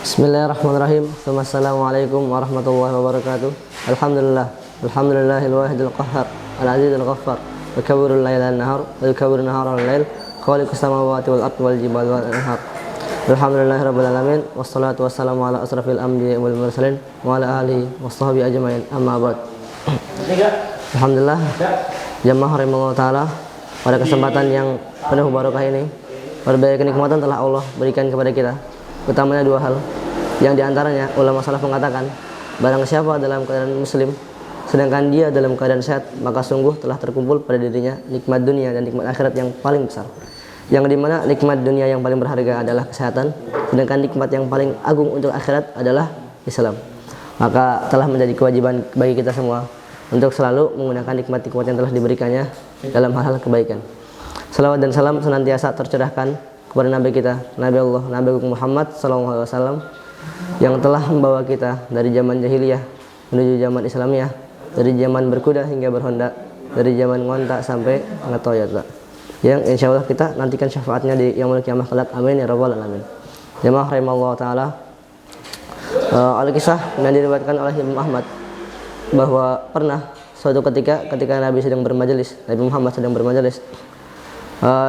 Bismillahirrahmanirrahim. Assalamualaikum warahmatullahi wabarakatuh. Alhamdulillah. Alhamdulillahil wahidil qahhar, al-azizil ghaffar. Yakabirul laila an-nahar, wa yakabirun nahara al-lail. Khaliqus samawati wal ardi wal jibali wal anhar. Alhamdulillahirabbil alamin. Wassalatu wassalamu ala asrafil anbiya'i wal mursalin wa ala alihi washabbihi ajmain. Amma ba'd. Alhamdulillah. Jamaah rahimallahu taala, pada kesempatan yang penuh barokah ini, berbagai kenikmatan telah Allah berikan kepada kita. Utamanya dua hal, yang diantaranya ulama salaf mengatakan, barang siapa dalam keadaan muslim sedangkan dia dalam keadaan sehat, maka sungguh telah terkumpul pada dirinya nikmat dunia dan nikmat akhirat yang paling besar, yang dimana nikmat dunia yang paling berharga adalah kesehatan, sedangkan nikmat yang paling agung untuk akhirat adalah Islam. Maka telah menjadi kewajiban bagi kita semua untuk selalu menggunakan nikmat-nikmat yang telah diberikannya dalam hal-hal kebaikan. Salawat dan salam senantiasa tercurahkan kepada Nabi kita, Nabi Allah, Nabi Muhammad SAW, yang telah membawa kita dari zaman jahiliyah menuju zaman Islamiyah, dari zaman berkuda hingga berhonda, dari zaman ngonta sampai ngetoyota, yang insya Allah kita nantikan syafaatnya di yaumul kiamah kelak. Amin ya rabbal alamin. Jamaah rahimallahu taala, al-kisah yang diriwayatkan oleh Imam Ahmad bahwa pernah suatu ketika Nabi sedang bermajelis, Nabi Muhammad sedang bermajelis,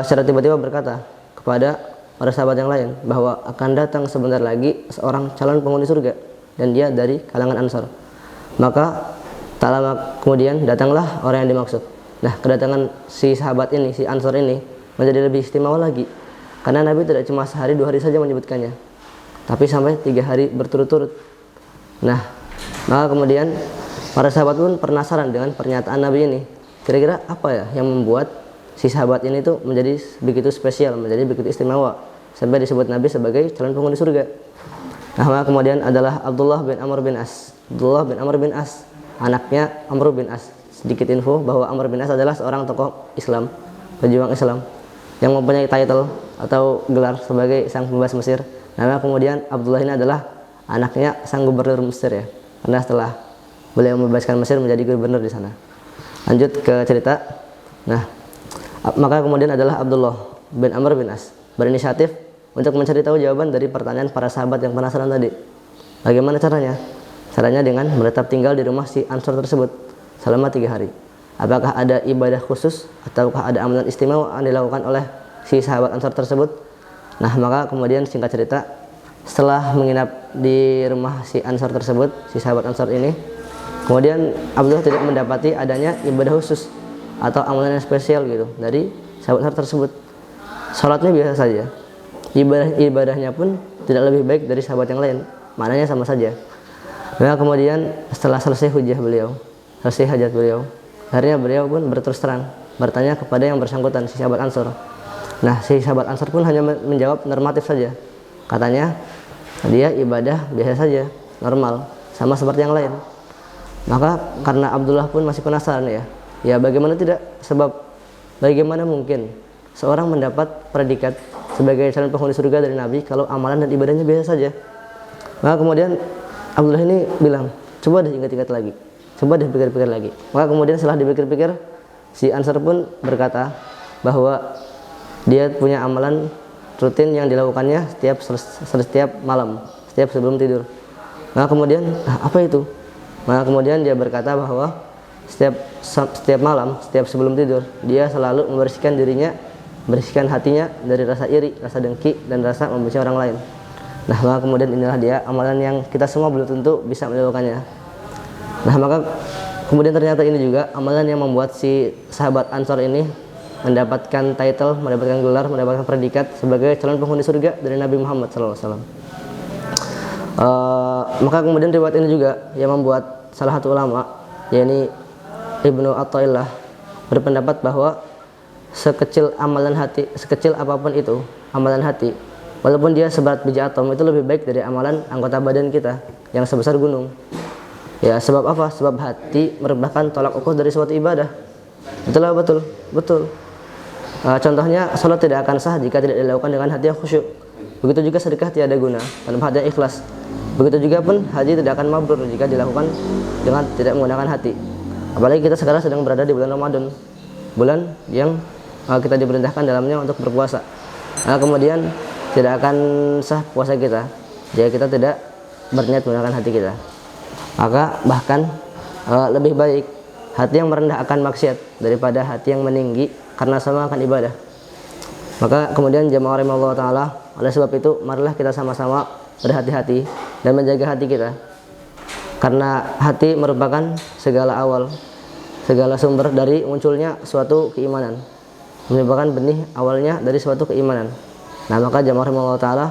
secara tiba-tiba berkata kepada para sahabat yang lain bahwa akan datang sebentar lagi seorang calon penghuni surga dan dia dari kalangan Ansar. Maka tak lama kemudian datanglah orang yang dimaksud. Nah, kedatangan si sahabat ini, si Ansar ini, menjadi lebih istimewa lagi karena Nabi tidak cuma sehari dua hari saja menyebutkannya, tapi sampai 3 hari berturut-turut. Nah, maka kemudian para sahabat pun penasaran dengan pernyataan Nabi ini. Kira-kira apa ya yang membuat si sahabat ini tuh menjadi begitu spesial, menjadi begitu istimewa sampai disebut Nabi sebagai calon penghuni surga. Nah, maka kemudian adalah Abdullah bin Amr bin As. Abdullah bin Amr bin As, anaknya Amr bin As. Sedikit info bahwa Amr bin As adalah seorang tokoh Islam, pejuang Islam yang mempunyai title atau gelar sebagai sang pembebas Mesir. Nah, maka kemudian Abdullah ini adalah anaknya sang gubernur Mesir ya. Karena setelah beliau membebaskan Mesir menjadi gubernur di sana. Lanjut ke cerita. Nah, maka kemudian adalah Abdullah bin Amr bin As berinisiatif untuk mencari tahu jawaban dari pertanyaan para sahabat yang penasaran tadi. Bagaimana caranya? Caranya dengan menetap tinggal di rumah si Ansor tersebut selama 3 hari. Apakah ada ibadah khusus ataukah ada amalan istimewa yang dilakukan oleh si sahabat Ansor tersebut? Nah, maka kemudian singkat cerita, setelah menginap di rumah si Ansor tersebut, si sahabat Ansor ini, kemudian Abdullah tidak mendapati adanya ibadah khusus atau amalan yang spesial gitu dari sahabat Ansor tersebut. Salatnya biasa saja, ibadahnya pun tidak lebih baik dari sahabat yang lain, maknanya sama saja. Nah, kemudian setelah selesai hujah beliau, selesai hajat beliau, akhirnya beliau pun berterus terang bertanya kepada yang bersangkutan, si sahabat Ansor. Nah, si sahabat Ansor pun hanya menjawab normatif saja. Katanya dia ibadah biasa saja, normal, sama seperti yang lain. Maka karena Abdullah pun masih penasaran ya bagaimana tidak, sebab bagaimana mungkin seorang mendapat predikat sebagai calon penghuni surga dari Nabi kalau amalan dan ibadahnya biasa saja. Maka kemudian Abdullah ini bilang, coba deh ingat-ingat lagi, coba deh pikir-pikir lagi. Maka kemudian setelah dipikir-pikir, si Ansar pun berkata bahwa dia punya amalan rutin yang dilakukannya setiap malam, setiap sebelum tidur. Maka kemudian apa itu? Maka kemudian dia berkata bahwa setiap malam, setiap sebelum tidur, dia selalu membersihkan dirinya, membersihkan hatinya dari rasa iri, rasa dengki, dan rasa membenci orang lain. Nah, maka kemudian inilah dia amalan yang kita semua belum tentu bisa melakukannya. Nah, maka kemudian ternyata ini juga amalan yang membuat si sahabat Ansor ini mendapatkan title, mendapatkan gelar, mendapatkan predikat sebagai calon penghuni surga dari Nabi Muhammad SAW. Maka kemudian riwayat ini juga yang membuat salah satu ulama, yakni Ibnu Athaillah, berpendapat bahwa sekecil amalan hati, sekecil apapun itu amalan hati, walaupun dia seberat biji atom, itu lebih baik dari amalan anggota badan kita yang sebesar gunung. Ya, sebab apa? Sebab hati merupakan tolak ukur dari suatu ibadah. Itulah betul. Contohnya, salat tidak akan sah jika tidak dilakukan dengan hati yang khusyuk. Begitu juga sedekah tiada guna tanpa hati yang ikhlas. Begitu juga pun haji tidak akan mabrur jika dilakukan dengan tidak menggunakan hati. Apalagi kita sekarang sedang berada di bulan Ramadan, bulan yang kita diperintahkan dalamnya untuk berpuasa. Kemudian tidak akan sah puasa kita jika kita tidak berniat menggunakan hati kita. Maka bahkan lebih baik hati yang merendah akan maksiat daripada hati yang meninggi karena sama akan ibadah. Maka kemudian jamaah rahimahullah taala, oleh sebab itu marilah kita sama-sama berhati-hati dan menjaga hati kita. Karena hati merupakan segala awal, segala sumber dari munculnya suatu keimanan. Merupakan benih awalnya dari suatu keimanan. Nah, maka jamaah rahimahullah taala,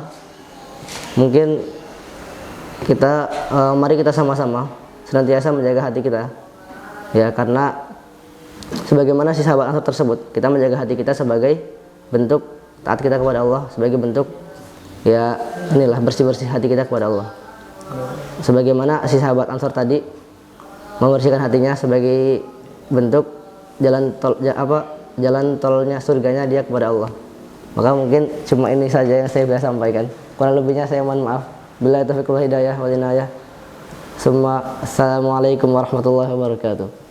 mungkin kita mari kita sama-sama senantiasa menjaga hati kita. Ya, karena sebagaimana si sahabat Ansor tersebut, kita menjaga hati kita sebagai bentuk taat kita kepada Allah, sebagai bentuk ya inilah bersih-bersih hati kita kepada Allah. Sebagaimana si sahabat Ansor tadi membersihkan hatinya sebagai bentuk jalan tolnya surganya dia kepada Allah. Maka mungkin cuma ini saja yang saya bisa sampaikan. Kurang lebihnya saya mohon maaf. Billahi taufiq wal hidayah wal inayah. Assalamualaikum warahmatullahi wabarakatuh.